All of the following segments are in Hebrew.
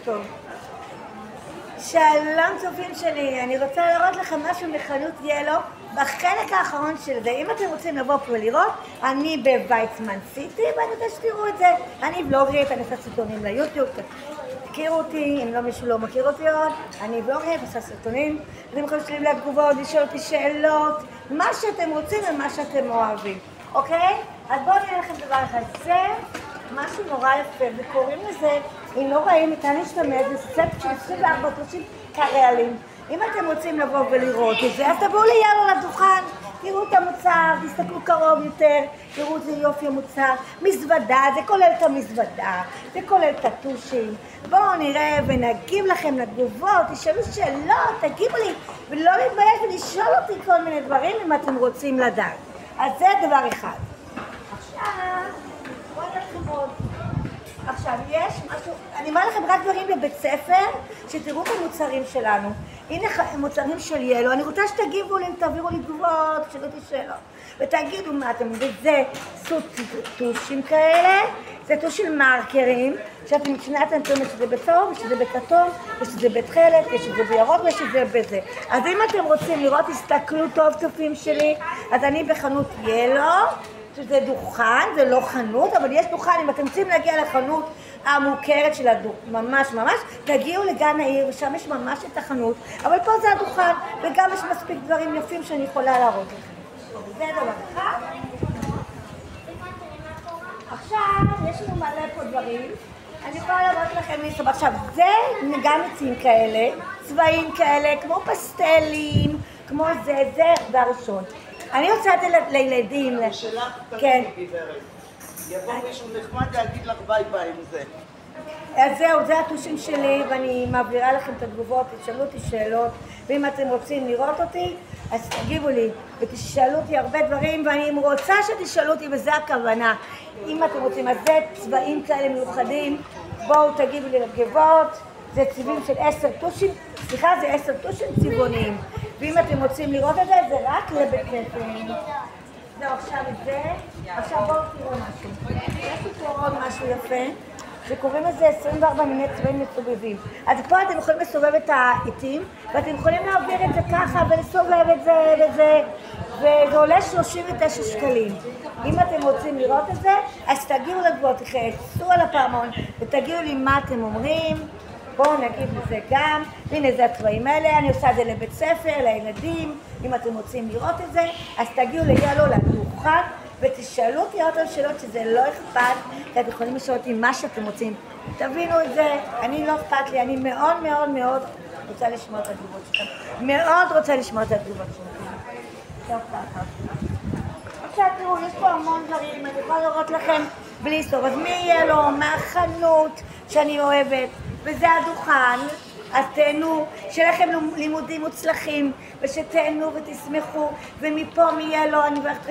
טוב. שלום צופים שלי, אני רוצה להראות לכם משהו מחנות ילו בחלק האחרון של זה. אם אתם רוצים לבוא פה ולראות, אני בוויצמן סיטי ואני רוצה שתראו את זה. אני בלוגרית, אני עושה סרטונים ליוטיוב, תכירו אותי, אם לא מישהו לא מכיר אותי עוד, אני בלוגרית, עושה סרטונים. אתם יכולים לשלם לי תגובות, לשאול אותי שאלות, מה שאתם רוצים ומה שאתם אוהבים, אוקיי? אז בואו נראה לכם דבר אחד, זה משהו נורא יפה וקוראים לזה, אם לא רואים, ניתן להשתמש, זה סט של 24 תלושים קריאליים. אם אתם רוצים לבוא ולראות את זה, אז תבואו ליאלו לדוכן, תראו את המוצר, תסתכלו קרוב יותר, תראו איזה יופי המוצר, מזוודה, זה כולל את המזוודה, זה כולל את הטושים. בואו נראה ונגיב לכם לתגובות, תשאלו שאלות, תגיבו לי, ולא להתבייש ולשאול אותי כל מיני דברים אם אתם רוצים לדעת. אז זה דבר אחד. עכשיו, בואו נתחיל עוד. עכשיו, יש משהו, אני אומר לכם רק דברים בבית ספר, שתראו את המוצרים שלנו. הנה מוצרים של ילו, אני רוצה שתגיבו לי, תעבירו לי תגובות, תשאלו אותי שאלות. ותגידו מה אתם יודעים, זה סוג טושים כאלה, זה טוש של מרקרים, שאתם מבחינתם תראו שזה בצהוב, יש שזה בכתום, יש שזה בתכלת, יש שזה בירוק ויש שזה בזה. אז אם אתם רוצים לראות, תסתכלו טוב צופים שלי, אז אני בחנות ילו, שזה דוכן, זה לא חנות, אבל יש דוכן, אם אתם רוצים להגיע לחנות המוכרת של ממש, תגיעו לגן העיר, ושם יש ממש את החנות, אבל פה זה הדוכן, וגם יש מספיק דברים יפים שאני יכולה להראות לכם. זה דבר אחד. עכשיו, יש לנו מלא פה דברים, אני יכולה להראות לכם מסתובב. עכשיו, זה גם עצים כאלה, צבעים כאלה, כמו פסטלים, כמו זה הראשון. אני רוצה את זה לילדים. שלך תגידי גברת. יבוא מישהו נחמד להגיד לך ביי ביי עם זה. אז זהו, זה הטושים שלי ואני מעבירה לכם את התגובות, תשאלו אותי שאלות, ואם אתם רוצים לראות אותי, אז תגיבו לי ותשאלו אותי הרבה דברים, ואני רוצה שתשאלו אותי וזה הכוונה. אם אתם רוצים, אז זה צבעים כאלה מיוחדים, בואו תגיבו לי לתגובות, זה צבעים של 10 טושים, סליחה, זה 10 טושים צבעוניים. ואם אתם רוצים לראות את זה, זה רק לבית ספר. זהו, עכשיו את זה. עכשיו בואו תראו משהו. יש לי פה עוד משהו יפה, שקוראים לזה 24 מיני צבעים מסובבים. אז פה אתם יכולים לסובב את העיתים, ואתם יכולים להעביר את זה ככה ולסובב את זה וזה, וזה עולה 39 שקלים. אם אתם רוצים לראות את זה, אז תגיעו לתגובות, תחפשו על הפעמון, ותגידו לי מה אתם אומרים. בואו נגיד לזה גם, הנה זה הצבעים האלה, אני עושה את זה לבית ספר, לילדים, אם אתם רוצים לראות את זה, אז תגיעו ליאלו לדוכן ותשאלו אותי עוד שאלות שזה לא אכפת, כי אתם יכולים לשאול אותי מה שאתם רוצים. תבינו את זה, אני לא אכפת לי, אני מאוד מאוד מאוד רוצה לשמוע את התגובות שלכם. מאוד רוצה לשמוע את התגובות שלכם. עכשיו תראו, יש פה המון דברים, אני יכולה לראות לכם בלי סוף. אז מיאלו, מהחנות שאני אוהבת, וזה הדוכן, אז תהנו, שיהיה לכם לימודים מוצלחים, ושתהנו ותשמחו, ומפה מיאלו,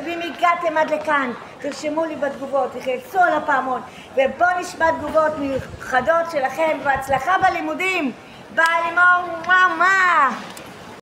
ואם הגעתם עד לכאן, תרשמו לי בתגובות, תחפשו על הפעמון, ובואו נשמע תגובות מיוחדות שלכם, והצלחה בלימודים. ביי לימור, מאמה.